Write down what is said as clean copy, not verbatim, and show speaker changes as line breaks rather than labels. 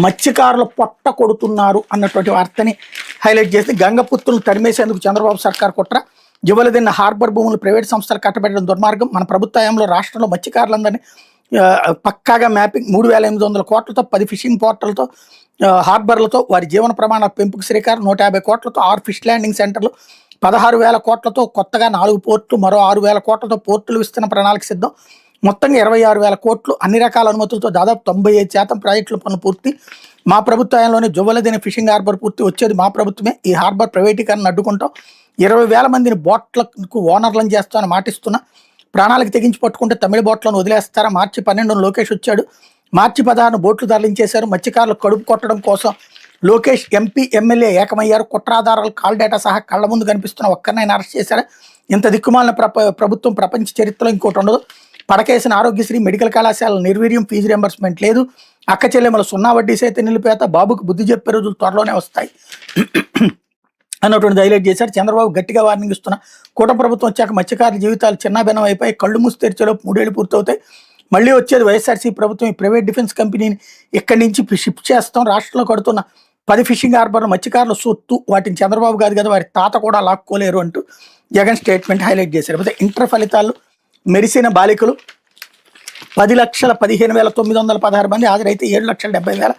మత్స్యకారుల పొట్ట కొడుతున్నారు అన్నటువంటి వార్తని హైలైట్ చేసి గంగపుత్రులను తరిమేసేందుకు చంద్రబాబు సర్కార్ కుట్ర, యువలదిన్న హార్బర్ భూములు ప్రైవేట్ సంస్థలు కట్టబెట్టడం దుర్మార్గం, మన ప్రభుత్వ హయాంలో రాష్ట్రంలో మత్స్యకారులందరినీ పక్కాగా మ్యాపింగ్, 3,800 కోట్లతో 10 ఫిషింగ్ పోర్టల్తో హార్బర్లతో వారి జీవన ప్రమాణాల పెంపుకు శ్రీకారం, 150 కోట్లతో 6 ఫిష్ ల్యాండింగ్ సెంటర్లు, 16,000 కోట్లతో కొత్తగా 4 పోర్టులు, మరో 6,000 కోట్లతో పోర్టులు విస్తరణ ప్రణాళిక సిద్ధం, మొత్తంగా 26,000 కోట్లు, అన్ని రకాల అనుమతులతో దాదాపు 95% ప్రాజెక్టుల పనులు పూర్తి, మా ప్రభుత్వంలోనే జువ్వలదిన ఫిషింగ్ హార్బర్ పూర్తి, వచ్చేది మా ప్రభుత్వమే, ఈ హార్బర్ ప్రైవేటీకరణ అడ్డుకుంటాం, 20,000 మందిని బోట్లకు ఓనర్లను చేస్తామని మాటిస్తున్నా, ప్రాణాలకు తెగించి పట్టుకుంటే తమిళ బోట్లను వదిలేస్తారా, మార్చి 12 లోకేష్ వచ్చాడు, మార్చి 16 బోట్లు తరలించేశారు, మత్స్యకారులు కడుపు కొట్టడం కోసం లోకేష్ ఎంపీ ఎమ్మెల్యే ఏకమయ్యారు, కుట్రాధారాలు కాల్ డేటా సహా కళ్ల ముందు కనిపిస్తున్న ఒక్కరినైనా అరెస్ట్ చేశారా, ఇంత దిక్కుమాలిన ప్రభుత్వం ప్రపంచ చరిత్రలో ఇంకోటి ఉండదు, పడకేసిన ఆరోగ్యశ్రీ మెడికల్ కళాశాలల నిర్వీర్యం, ఫీజు రియంబర్స్మెంట్ లేదు, అక్క చెల్లెమ్మల 0 వడ్డీ సైతం నిలిపేత, బాబుకు బుద్ధి చెప్పే రోజులు త్వరలోనే వస్తాయి అన్నటువంటి హైలైట్ చేశారు. చంద్రబాబు గట్టిగా వార్నింగ్ ఇస్తున్న, కూటమి ప్రభుత్వం వచ్చాక మత్స్యకారుల జీవితాలు చిన్నాభిన్నం అయిపోయి కళ్ళు మూసి తెరిచేలోపు 3 ఏళ్ళు పూర్తవుతాయి, మళ్ళీ వచ్చేది వైఎస్ఆర్సీ ప్రభుత్వం, ఈ ప్రైవేట్ డిఫెన్స్ కంపెనీని ఇక్కడి నుంచి షిఫ్ట్ చేస్తాం, రాష్ట్రంలో కడుతున్న 10 ఫిషింగ్ హార్బర్లు మత్స్యకారుల సొత్తు, వాటిని చంద్రబాబు కాదు కదా వారి తాత కూడా లాక్కోలేరు అంటూ జగన్ స్టేట్మెంట్ హైలైట్ చేశారు. అయితే ఇంటర్ ఫలితాలు మెరిసిన బాలికలు 10,15,916 మంది హాజరైతే 7,70,000